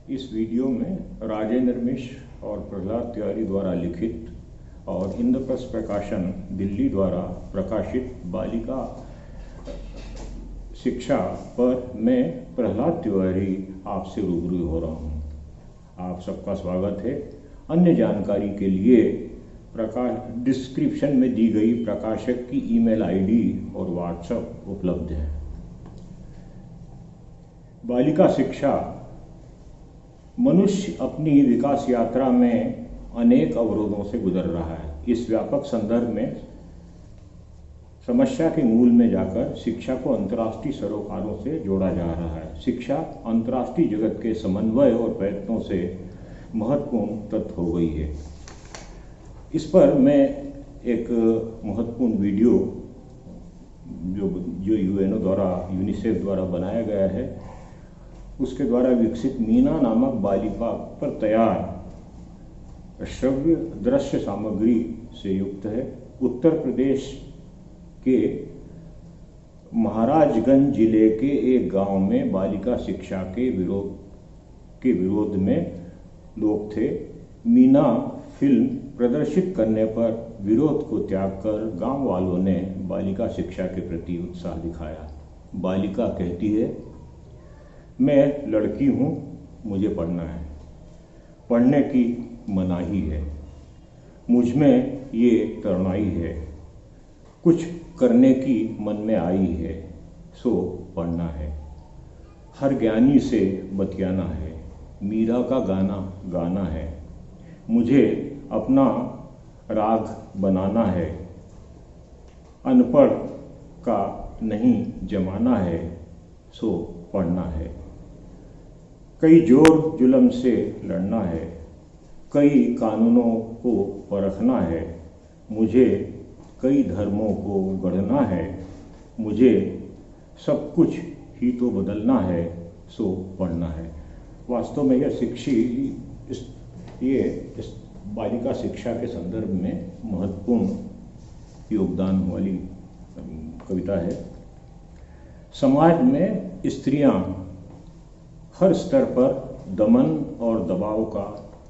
इस वीडियो में राजेंद्र मिश्र और प्रहलाद तिवारी द्वारा लिखित और इंद्रप्रस्थ प्रकाशन दिल्ली द्वारा प्रकाशित बालिका शिक्षा पर मैं प्रहलाद तिवारी आपसे रूबरू हो रहा हूँ। आप सबका स्वागत है। अन्य जानकारी के लिए डिस्क्रिप्शन में दी गई प्रकाशक की ईमेल आईडी और व्हाट्सएप उपलब्ध है। बालिका शिक्षा। मनुष्य अपनी विकास यात्रा में अनेक अवरोधों से गुजर रहा है। इस व्यापक संदर्भ में समस्या के मूल में जाकर शिक्षा को अंतर्राष्ट्रीय सरोकारों से जोड़ा जा रहा है। शिक्षा अंतर्राष्ट्रीय जगत के समन्वय और प्रयत्नों से महत्वपूर्ण तत्व हो गई है। इस पर मैं एक महत्वपूर्ण वीडियो जो यूएनओ द्वारा यूनिसेफ द्वारा बनाया गया है उसके द्वारा विकसित मीना नामक बालिका पर तैयार श्रव्य दृश्य सामग्री से युक्त है। उत्तर प्रदेश के महाराजगंज जिले के एक गांव में बालिका शिक्षा के विरोध में लोग थे। मीना फिल्म प्रदर्शित करने पर विरोध को त्याग कर गांव वालों ने बालिका शिक्षा के प्रति उत्साह दिखाया। बालिका कहती है, मैं लड़की हूँ, मुझे पढ़ना है। पढ़ने की मनाही है। मुझ में ये तरुणाई है। कुछ करने की मन में आई है, सो पढ़ना है। हर ज्ञानी से बतियाना है। मीरा का गाना गाना है। मुझे अपना राग बनाना है। अनपढ़ का नहीं जमाना है, सो पढ़ना है। कई जोर जुल्म से लड़ना है। कई कानूनों को परखना है। मुझे कई धर्मों को गढ़ना है। मुझे सब कुछ ही तो बदलना है, सो पढ़ना है। वास्तव में यह इस बालिका शिक्षा के संदर्भ में महत्वपूर्ण योगदान वाली कविता है। समाज में स्त्रियां हर स्तर पर दमन और दबाव का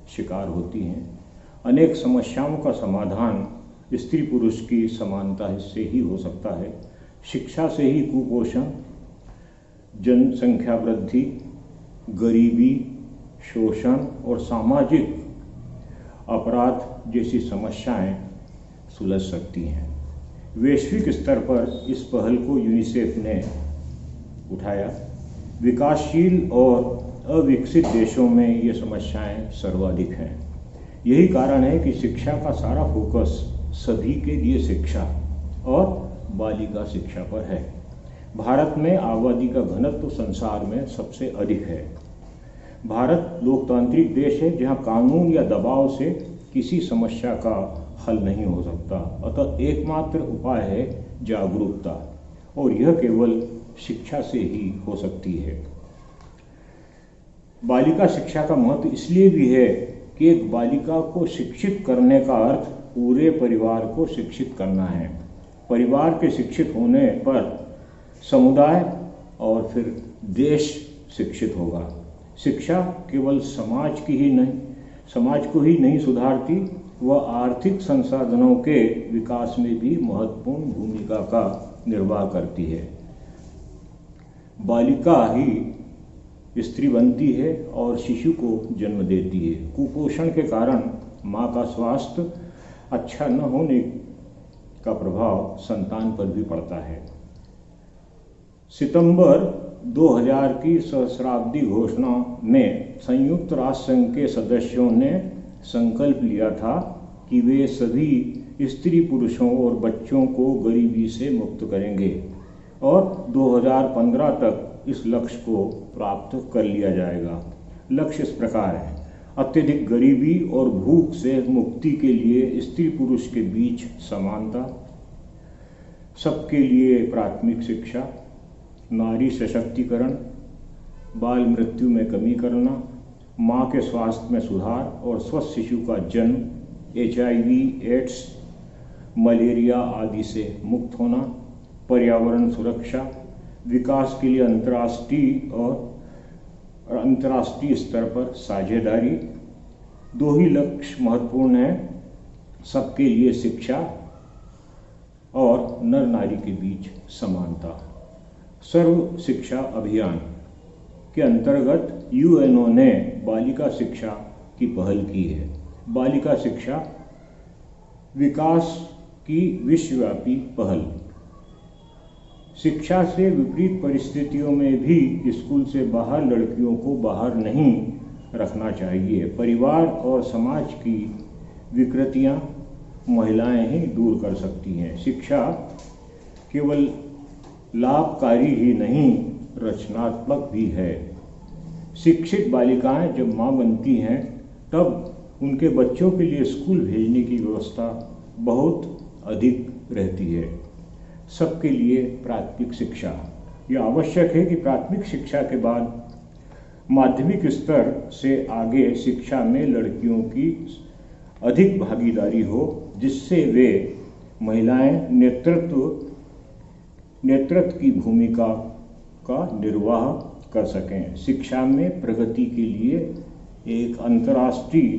शिकार होती हैं। अनेक समस्याओं का समाधान स्त्री पुरुष की समानता से ही हो सकता है। शिक्षा से ही कुपोषण, जनसंख्या वृद्धि, गरीबी, शोषण और सामाजिक अपराध जैसी समस्याएं सुलझ सकती हैं। वैश्विक स्तर पर इस पहल को यूनिसेफ ने उठाया। विकासशील और अविकसित देशों में ये समस्याएं सर्वाधिक हैं। यही कारण है कि शिक्षा का सारा फोकस सभी के लिए शिक्षा और बालिका शिक्षा पर है। भारत में आबादी का घनत्व संसार में सबसे अधिक है। भारत लोकतांत्रिक देश है जहां कानून या दबाव से किसी समस्या का हल नहीं हो सकता। अतः एकमात्र उपाय है जागरूकता, और यह केवल शिक्षा से ही हो सकती है। बालिका शिक्षा का महत्व इसलिए भी है कि एक बालिका को शिक्षित करने का अर्थ पूरे परिवार को शिक्षित करना है। परिवार के शिक्षित होने पर समुदाय और फिर देश शिक्षित होगा। शिक्षा केवल समाज को ही नहीं सुधारती, वह आर्थिक संसाधनों के विकास में भी महत्वपूर्ण भूमिका का निर्वाह करती है। बालिका ही स्त्री बनती है और शिशु को जन्म देती है। कुपोषण के कारण माँ का स्वास्थ्य अच्छा न होने का प्रभाव संतान पर भी पड़ता है। सितंबर 2000 की सहस्राब्दी घोषणा में संयुक्त राष्ट्र संघ के सदस्यों ने संकल्प लिया था कि वे सभी स्त्री पुरुषों और बच्चों को गरीबी से मुक्त करेंगे और 2015 तक इस लक्ष्य को प्राप्त कर लिया जाएगा। लक्ष्य इस प्रकार है: अत्यधिक गरीबी और भूख से मुक्ति के लिए स्त्री पुरुष के बीच समानता, सबके लिए प्राथमिक शिक्षा, नारी सशक्तिकरण, बाल मृत्यु में कमी करना, माँ के स्वास्थ्य में सुधार और स्वस्थ शिशु का जन्म, HIV, एड्स, मलेरिया आदि से मुक्त होना, पर्यावरण सुरक्षा, विकास के लिए अंतर्राष्ट्रीय और और अंतर्राष्ट्रीय स्तर पर साझेदारी। दो ही लक्ष्य महत्वपूर्ण हैं, सबके लिए शिक्षा और नर नारी के बीच समानता। सर्व शिक्षा अभियान के अंतर्गत यूएनओ ने बालिका शिक्षा की पहल की है। बालिका शिक्षा विकास की विश्वव्यापी पहल। शिक्षा से विपरीत परिस्थितियों में भी स्कूल से बाहर लड़कियों को बाहर नहीं रखना चाहिए। परिवार और समाज की विकृतियां महिलाएं ही दूर कर सकती हैं। शिक्षा केवल लाभकारी ही नहीं, रचनात्मक भी है। शिक्षित बालिकाएं जब मां बनती हैं तब उनके बच्चों के लिए स्कूल भेजने की व्यवस्था बहुत अधिक रहती है। सबके लिए प्राथमिक शिक्षा। यह आवश्यक है कि प्राथमिक शिक्षा के बाद माध्यमिक स्तर से आगे शिक्षा में लड़कियों की अधिक भागीदारी हो, जिससे वे महिलाएं नेतृत्व की भूमिका का निर्वाह कर सकें। शिक्षा में प्रगति के लिए एक अंतर्राष्ट्रीय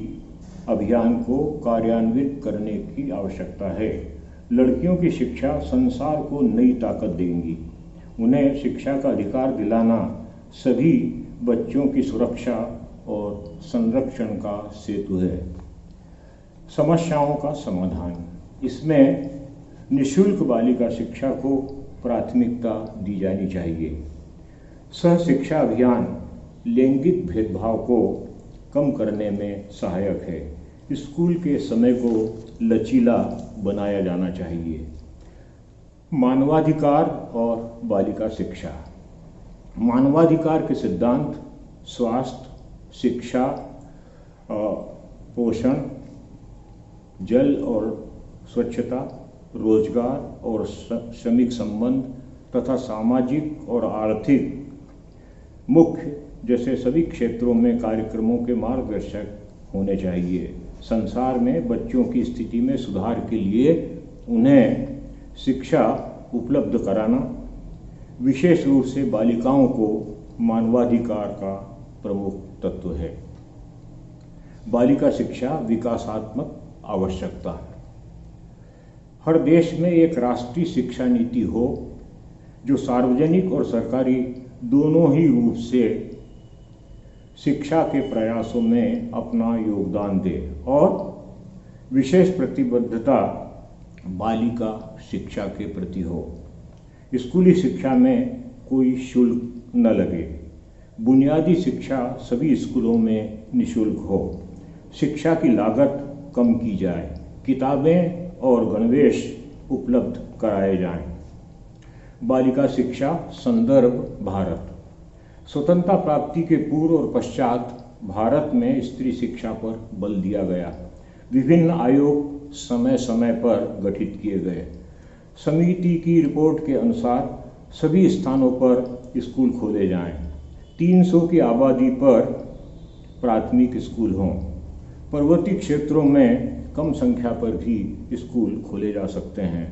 अभियान को कार्यान्वित करने की आवश्यकता है। लड़कियों की शिक्षा संसार को नई ताकत देंगी। उन्हें शिक्षा का अधिकार दिलाना सभी बच्चों की सुरक्षा और संरक्षण का सेतु है। समस्याओं का समाधान। इसमें निःशुल्क बालिका शिक्षा को प्राथमिकता दी जानी चाहिए। सह शिक्षा अभियान लैंगिक भेदभाव को कम करने में सहायक है। स्कूल के समय को लचीला बनाया जाना चाहिए। मानवाधिकार और बालिका शिक्षा। मानवाधिकार के सिद्धांत स्वास्थ्य, शिक्षा, पोषण, जल और स्वच्छता, रोजगार और श्रमिक संबंध तथा सामाजिक और आर्थिक मुख्य जैसे सभी क्षेत्रों में कार्यक्रमों के मार्गदर्शक होने चाहिए। संसार में बच्चों की स्थिति में सुधार के लिए उन्हें शिक्षा उपलब्ध कराना, विशेष रूप से बालिकाओं को, मानवाधिकार का प्रमुख तत्व है। बालिका शिक्षा विकासात्मक आवश्यकता। हर देश में एक राष्ट्रीय शिक्षा नीति हो जो सार्वजनिक और सरकारी दोनों ही रूप से शिक्षा के प्रयासों में अपना योगदान दे और विशेष प्रतिबद्धता बालिका शिक्षा के प्रति हो। स्कूली शिक्षा में कोई शुल्क न लगे। बुनियादी शिक्षा सभी स्कूलों में निःशुल्क हो। शिक्षा की लागत कम की जाए। किताबें और गणवेश उपलब्ध कराए जाएं। बालिका शिक्षा संदर्भ। भारत स्वतंत्रता प्राप्ति के पूर्व और पश्चात भारत में स्त्री शिक्षा पर बल दिया गया। विभिन्न आयोग समय समय पर गठित किए गए। समिति की रिपोर्ट के अनुसार सभी स्थानों पर स्कूल खोले जाएं। 300 की आबादी पर प्राथमिक स्कूल हों। पर्वतीय क्षेत्रों में कम संख्या पर भी स्कूल खोले जा सकते हैं।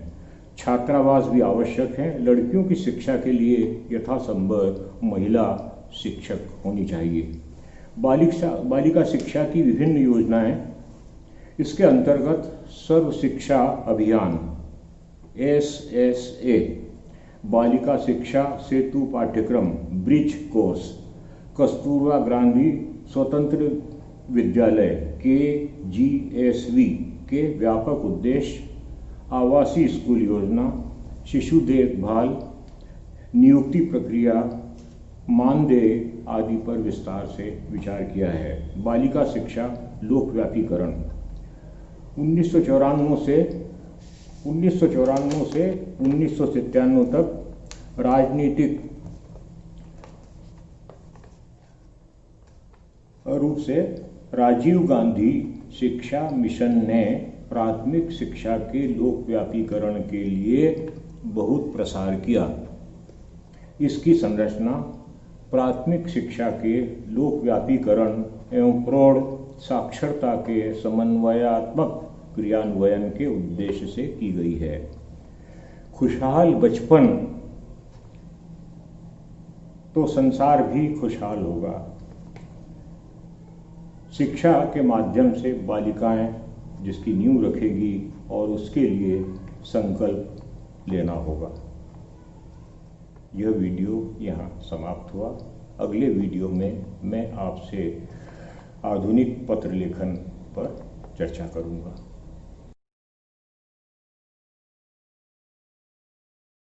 छात्रावास भी आवश्यक हैं। लड़कियों की शिक्षा के लिए यथासंभव महिला शिक्षक होनी चाहिए। बालिका शिक्षा की विभिन्न योजनाएं। इसके अंतर्गत सर्व शिक्षा अभियान SSA, बालिका शिक्षा सेतु पाठ्यक्रम ब्रिज कोर्स, कस्तूरबा गांधी स्वतंत्र विद्यालय KGSV के व्यापक उद्देश्य, आवासीय स्कूल योजना, शिशु देखभाल, नियुक्ति प्रक्रिया, मानदेय आदि पर विस्तार से विचार किया है। बालिका शिक्षा लोकव्यापीकरण। 1994 से 1997 तक राजनीतिक रूप से राजीव गांधी शिक्षा मिशन ने प्राथमिक शिक्षा के लोकव्यापीकरण के लिए बहुत प्रसार किया। इसकी संरचना प्राथमिक शिक्षा के लोकव्यापीकरण एवं प्रौढ़ साक्षरता के समन्वयात्मक क्रियान्वयन के उद्देश्य से की गई है। खुशहाल बचपन तो संसार भी खुशहाल होगा। शिक्षा के माध्यम से बालिकाएं जिसकी नींव रखेगी और उसके लिए संकल्प लेना होगा। यह वीडियो यहाँ समाप्त हुआ। अगले वीडियो में मैं आपसे आधुनिक पत्र लेखन पर चर्चा करूँगा।